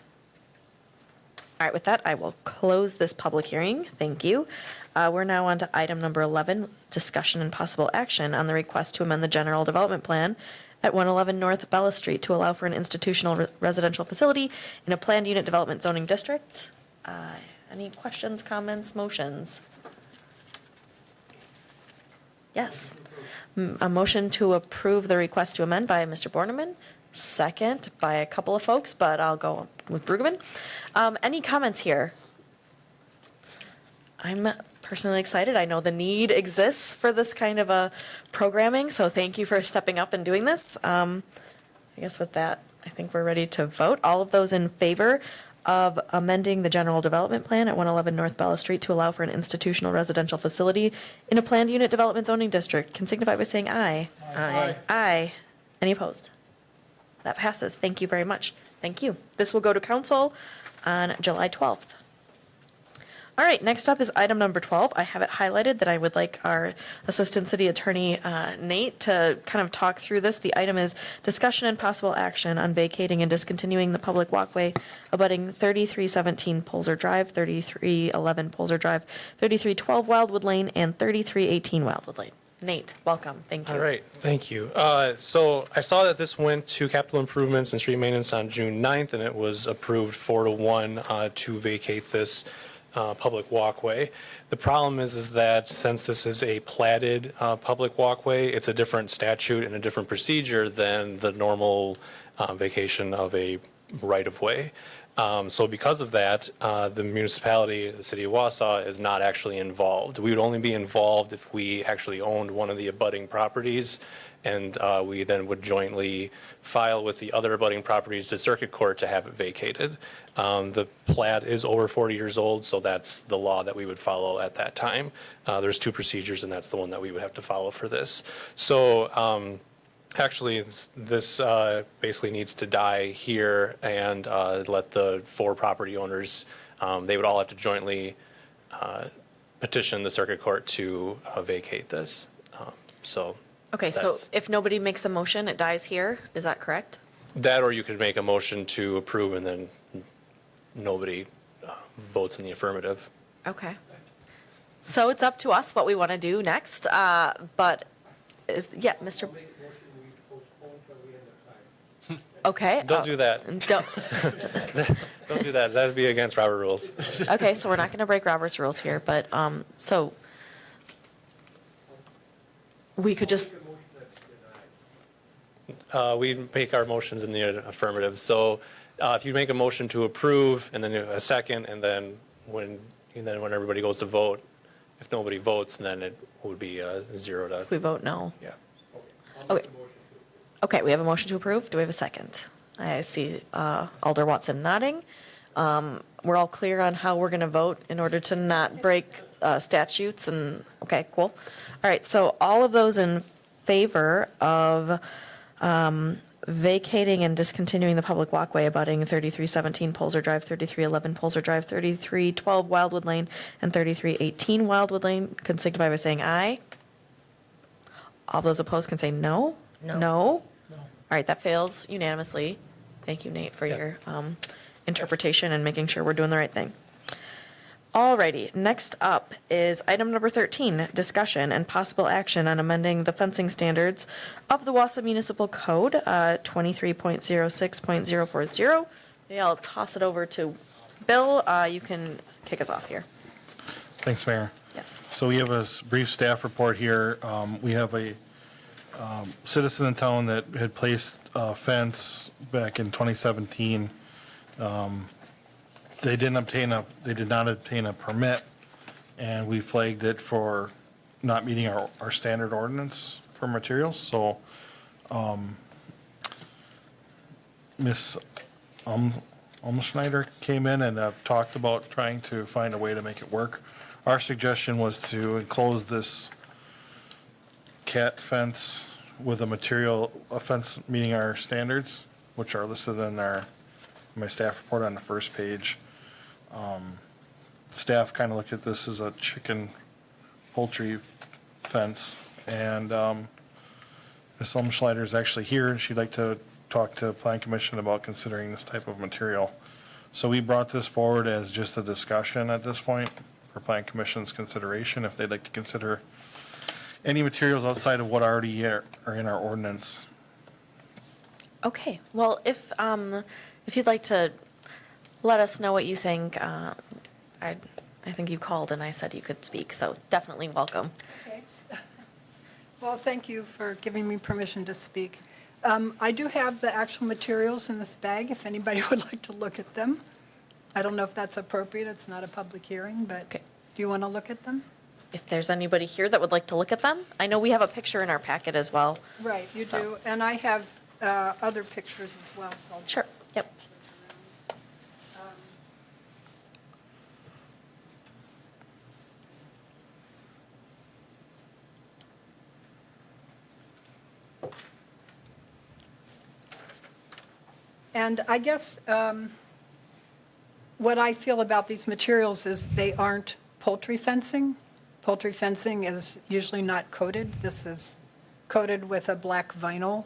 All right, with that, I will close this public hearing. Thank you. We're now on to item number 11, discussion and possible action on the request to amend the general development plan at 111 North Bella Street to allow for an institutional residential facility in a planned unit development zoning district. Any questions, comments, motions? Yes. A motion to approve the request to amend by Mr. Borneman, second by a couple of folks, but I'll go with Brueggemann. Any comments here? I'm personally excited. I know the need exists for this kind of a programming, so thank you for stepping up and doing this. I guess with that, I think we're ready to vote. All of those in favor of amending the general development plan at 111 North Bella Street to allow for an institutional residential facility in a planned unit development zoning district can signify by saying aye. Aye. Aye. Any opposed? That passes. Thank you very much. Thank you. This will go to council on July 12th. All right, next up is item number 12. I have it highlighted that I would like our Assistant City Attorney, Nate, to kind of talk through this. The item is discussion and possible action on vacating and discontinuing the public walkway abutting 3317 Polzer Drive, 3311 Polzer Drive, 3312 Wildwood Lane, and 3318 Wildwood Lane. Nate, welcome. Thank you. All right, thank you. So I saw that this went to capital improvements and street maintenance on June 9th, and it was approved 4-1 to vacate this public walkway. The problem is that since this is a platted public walkway, it's a different statute and a different procedure than the normal vacation of a right-of-way. So because of that, the municipality, the city of Wausau, is not actually involved. We would only be involved if we actually owned one of the abutting properties, and we then would jointly file with the other abutting properties to circuit court to have it vacated. The plat is over 40 years old, so that's the law that we would follow at that time. There's two procedures, and that's the one that we would have to follow for this. So actually, this basically needs to die here and let the four property owners, they would all have to jointly petition the circuit court to vacate this. Okay, so if nobody makes a motion, it dies here. Is that correct? That, or you could make a motion to approve and then nobody votes in the affirmative. Okay. So it's up to us what we want to do next, but yeah, Mr. Okay. Don't do that. Don't. Don't do that. That would be against Robert rules. Okay, so we're not going to break Robert's rules here, but, so we could just, We make our motions in the affirmative. So if you make a motion to approve and then a second, and then when everybody goes to vote, if nobody votes, then it would be 0 to. we vote no. Yeah. Okay. Okay, we have a motion to approve. Do we have a second? I see Alder Watson nodding. We're all clear on how we're going to vote in order to not break statutes and, okay, cool. All right, so all of those in favor of vacating and discontinuing the public walkway abutting 3317 Polzer Drive, 3311 Polzer Drive, 3312 Wildwood Lane, and 3318 Wildwood Lane can signify by saying aye. All those opposed can say no. No. No? All right, that fails unanimously. Thank you, Nate, for your interpretation and making sure we're doing the right thing. All righty, next up is item number 13, discussion and possible action on amending the fencing standards of the Wausau Municipal Code, 23.06.040. Maybe I'll toss it over to Bill. You can kick us off here. Thanks, Mayor. Yes. So we have a brief staff report here. We have a citizen in town that had placed a fence back in 2017. They did not obtain a permit, and we flagged it for not meeting our standard ordinance for materials. So Ms. Schneider came in and talked about trying to find a way to make it work. Our suggestion was to enclose this cat fence with a fence meeting our standards, which are listed in my staff report on the first page. Staff kind of looked at this as a chicken poultry fence, and Ms. Schneider is actually here, and she'd like to talk to Plan Commission about considering this type of material. So we brought this forward as just a discussion at this point for Plan Commission's consideration, if they'd like to consider any materials outside of what already are in our ordinance. Okay, well, if you'd like to let us know what you think, I think you called and I said you could speak, so definitely welcome. Okay. Well, thank you for giving me permission to speak. I do have the actual materials in this bag, if anybody would like to look at them. I don't know if that's appropriate, it's not a public hearing, but Okay. do Do you want to look at them? If there's anybody here that would like to look at them, I know we have a picture in our packet as well. Right, you So- do. And I have other pictures as well, so. I'll- Sure, yep. And I guess what I feel about these materials is they aren't poultry fencing. Poultry fencing is usually not coated. This is coated with a black vinyl,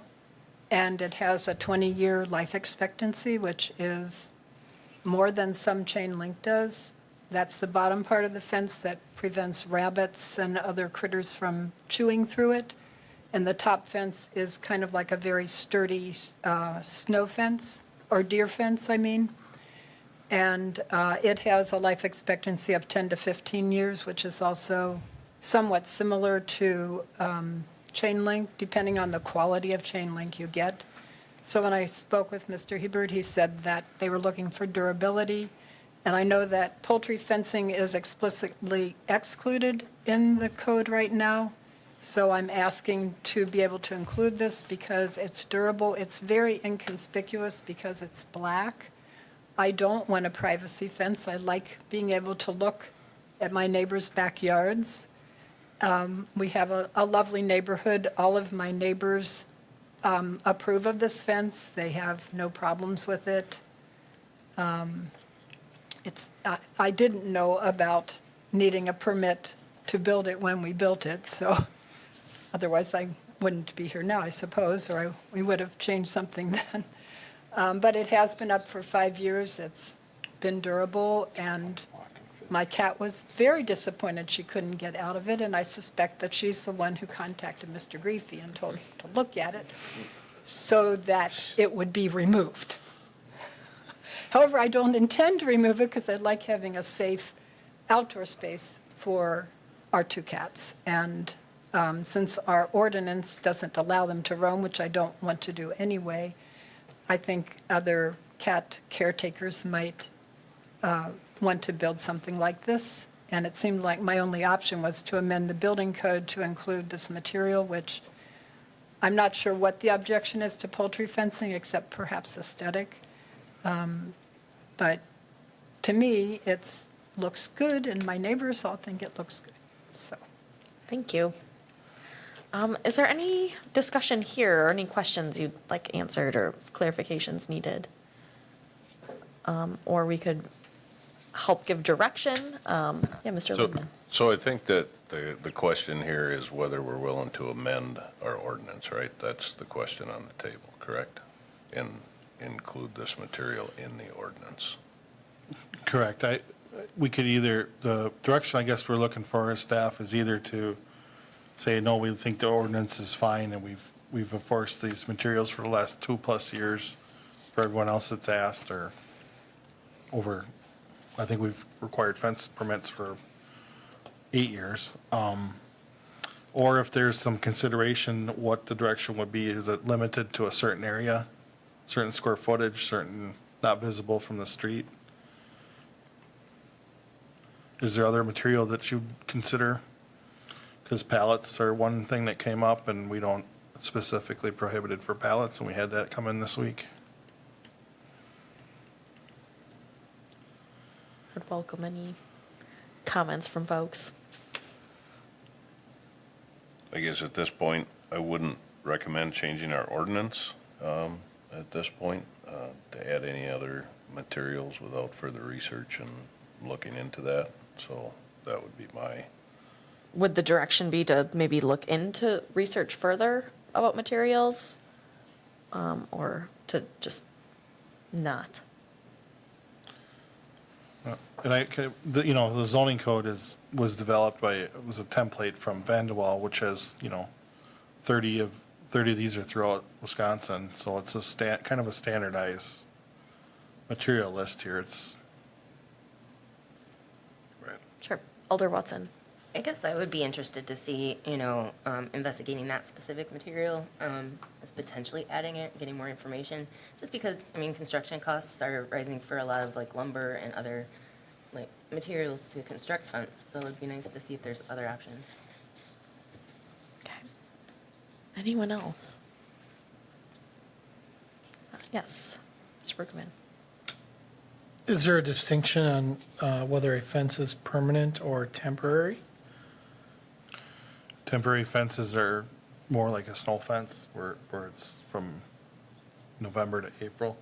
and it has a 20-year life expectancy, which is more than some chain link does. That's the bottom part of the fence that prevents rabbits and other critters from chewing through it. And the top fence is kind of like a very sturdy snow fence, or deer fence, I mean. And it has a life expectancy of 10 to 15 years, which is also somewhat similar to chain link, depending on the quality of chain link you get. So when I spoke with Mr. Hebert, he said that they were looking for durability. And I know that poultry fencing is explicitly excluded in the code right now. So I'm asking to be able to include this because it's durable. It's very inconspicuous because it's black. I don't want a privacy fence. I like being able to look at my neighbors' backyards. We have a lovely neighborhood. All of my neighbors approve of this fence. They have no problems with it. I didn't know about needing a permit to build it when we built it, so otherwise I wouldn't be here now, I suppose, or we would have changed something then. But it has been up for 5 years. It's been durable, and my cat was very disappointed she couldn't get out of it, and I suspect that she's the one who contacted Mr. Griefey and told him to look at it so that it would be removed. However, I don't intend to remove it because I like having a safe outdoor space for our two cats. And since our ordinance doesn't allow them to roam, which I don't want to do anyway, I think other cat caretakers might want to build something like this. And it seemed like my only option was to amend the building code to include this material, which I'm not sure what the objection is to poultry fencing, except perhaps aesthetic. But to me, it looks good, and my neighbors all think it looks good, so. Thank you. Is there any discussion here or any questions you'd like answered or clarifications needed? Or we could help give direction. Yeah, Mr. Lindman. So I think that the question here is whether we're willing to amend our ordinance, right? That's the question on the table, correct? And include this material in the ordinance. Correct. We could either, the direction I guess we're looking for as staff is either to say, no, we think the ordinance is fine, and we've enforced these materials for the last 2+ years for everyone else that's asked, or over, I think we've required fence permits for 8 years. Or if there's some consideration, what the direction would be, is it limited to a certain area, certain square footage, certain not visible from the street? Is there other material that you'd consider? Because pallets are one thing that came up, and we don't specifically prohibited for pallets, and we had that come in this week. Would welcome any comments from folks. I guess at this point, I wouldn't recommend changing our ordinance at this point to add any other materials without further research and looking into that. So that would be my. Would the direction be to maybe look into research further about materials? Or to just not? And the zoning code was developed it was a template from Vanderwall, which has, 30 of these are throughout Wisconsin. So it's kind of a standardized material list here. It's. Right. Sure. Alder Watson. I guess I would be interested to see, investigating that specific material, as potentially adding it, getting more information. Just because, construction costs are rising for a lot of like lumber and other like materials to construct fence, so it'd be nice to see if there's other options. Okay. Anyone else? Yes, Mr. Bergman. Is there a distinction on whether a fence is permanent or temporary? Temporary fences are more like a snow fence where it's from November to April.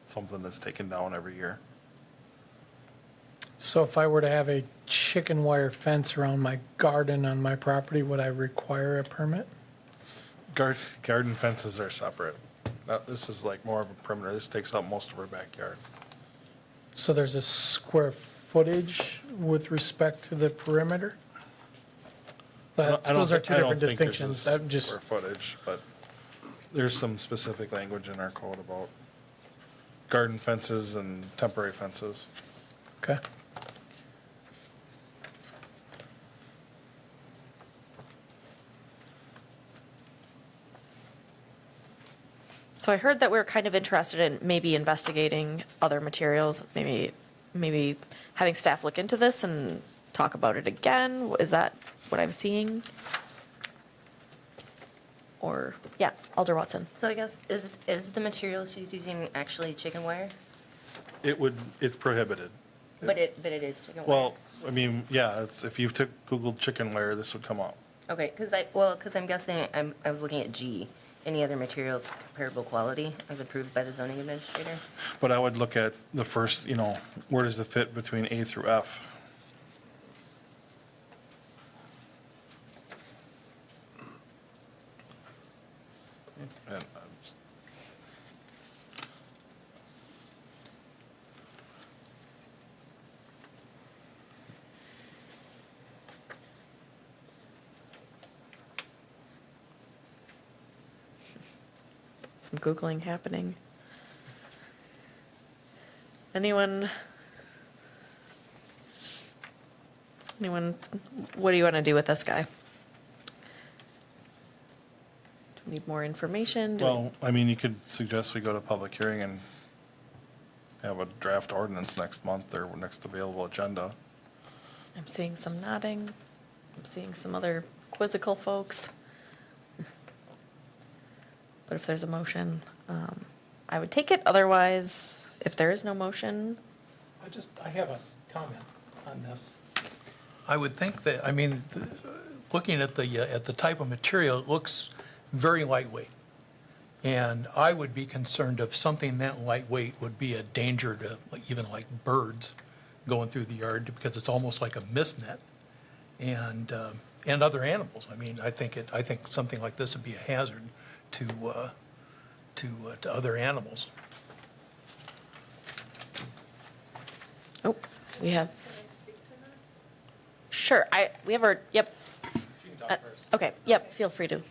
Something that's taken down every year. So if I were to have a chicken wire fence around my garden on my property, would I require a permit? Garden fences are separate. This is like more of a perimeter. This takes up most of our backyard. So there's a square footage with respect to the perimeter? Those are two different distinctions. I'm just, Square footage, but there's some specific language in our code about garden fences and temporary fences. okay. So I heard that we're kind of interested in maybe investigating other materials, maybe having staff look into this and talk about it again. Is that what I'm seeing? Or, yeah, Alder Watson. So I guess, is the material she's using actually chicken wire? It's prohibited. But it is chicken wire? Well, I mean, yeah, if you Googled chicken wire, this would come up. Okay, because I'm guessing, I was looking at G, any other material of comparable quality as approved by the zoning administrator? But I would look at the first, where does it fit between A through F? And Some Googling happening. Anyone, what do you want to do with this guy? Do we need more information? Well, I mean, you could suggest we go to public hearing and have a draft ordinance next month or next available agenda. I'm seeing some nodding. I'm seeing some other quizzical folks. But if there's a motion, I would take it. Otherwise, if there is no motion. I have a comment on this. I would think that, looking at the type of material, it looks very lightweight. And I would be concerned if something that lightweight would be a danger to even like birds going through the yard, because it's almost like a mist net. And other animals. I think something like this would be a hazard to other animals. Oh, we have. Sure, we have our, yep. Okay, yep, feel free to.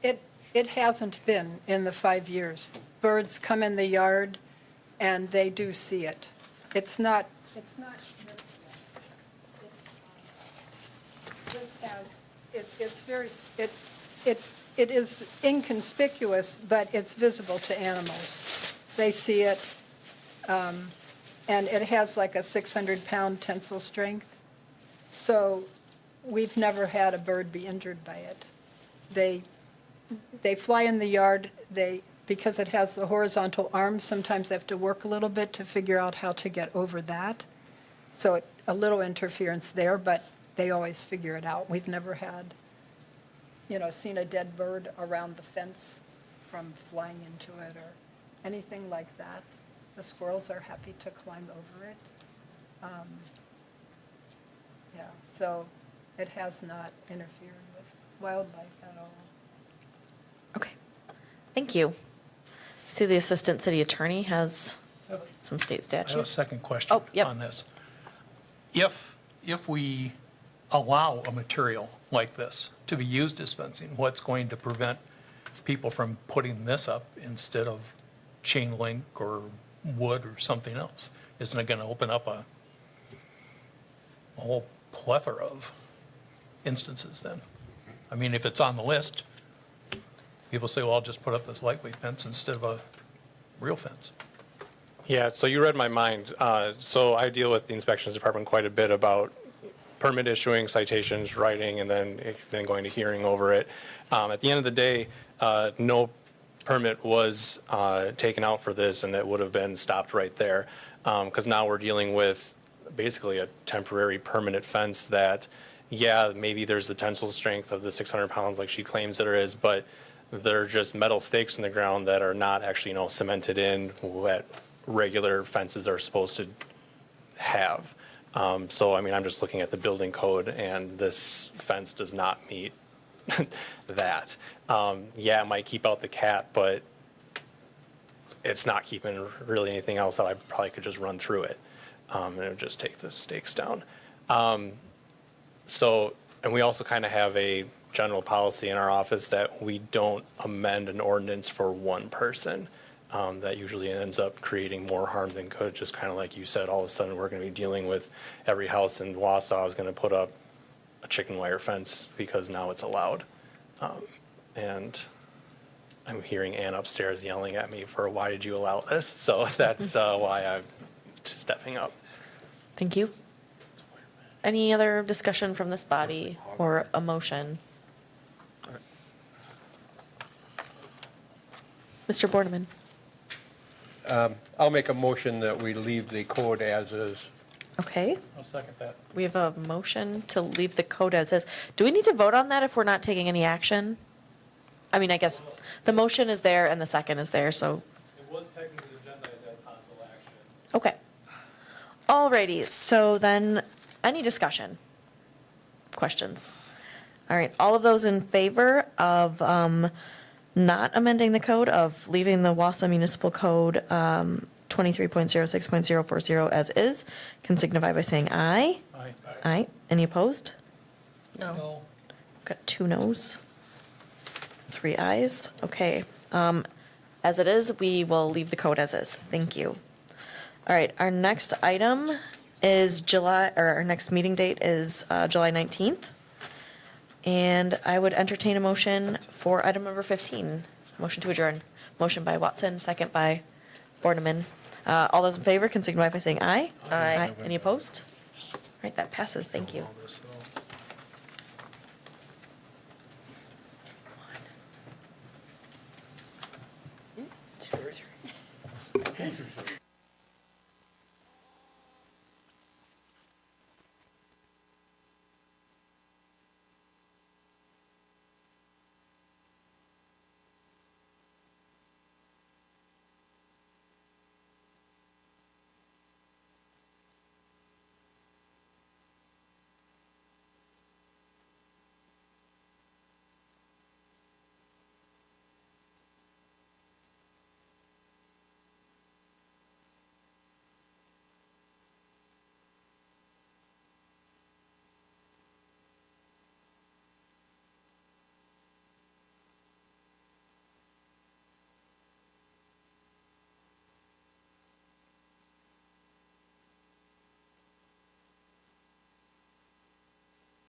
It hasn't been in the 5 years. Birds come in the yard and they do see it. It's not. This has, it's very, it is inconspicuous, but it's visible to animals. They see it, and it has like a 600-pound tensile strength. So we've never had a bird be injured by it. They fly in the yard, because it has the horizontal arms, sometimes they have to work a little bit to figure out how to get over that. So a little interference there, but they always figure it out. We've never had, seen a dead bird around the fence from flying into it or anything like that. The squirrels are happy to climb over it. Yeah, so it has not interfered with wildlife at all. Okay, thank you. See, the Assistant City Attorney has some state I have a statutes. second question on this. If we allow a material like this to be used as fencing, what's going to prevent people from putting this up instead of chain link or wood or something else? Isn't it going to open up a whole plethora of instances then? If it's on the list, people say, well, I'll just put up this lightweight fence instead of a real fence. Yeah, so you read my mind. So I deal with the inspections department quite a bit about permit issuing, citations, writing, and then going to hearing over it. At the end of the day, no permit was taken out for this, and it would have been stopped right there. Because now we're dealing with basically a temporary permanent fence that, yeah, maybe there's the tensile strength of the 600 pounds like she claims there is, but they're just metal stakes in the ground that are not actually, cemented in what regular fences are supposed to have. So, I mean, I'm just looking at the building code, and this fence does not meet that. Yeah, it might keep out the cat, but it's not keeping really anything else that I probably could just run through it. And it would just take the stakes down. So, and we also kind of have a general policy in our office that we don't amend an ordinance for one person. That usually ends up creating more harm than good, just kind of like you said, all of a sudden we're going to be dealing with every house in Wausau is going to put up a chicken wire fence because now it's allowed. And I'm hearing Ann upstairs yelling at me for, why did you allow this? So that's why I'm just stepping up. Thank you. Any other discussion from this body or a motion? Mr. Bordeman. I'll make a motion that we leave the code as is. Okay, I'll second that. we have a motion to leave the code as is. Do we need to vote on that if we're not taking any action? I mean, I guess the motion is there and the second is there, so. It was technically agendized as possible action. Okay. Alrighty, so then, any discussion? Questions? All right, all of those in favor of not amending the code, of leaving the Wausau Municipal Code 23.06.040 as is, can signify by saying aye. Aye. Aye. Any opposed? No. Got 2 noes. 3 ayes. Okay. As it is, we will leave the code as is. Thank you. All right, our next item is our next meeting date is July 19th. And I would entertain a motion for item number 15, motion to adjourn. Motion by Watson, second by Bordeman. All those in favor can signify by saying aye. Aye. Any opposed? All right, that passes. Thank you.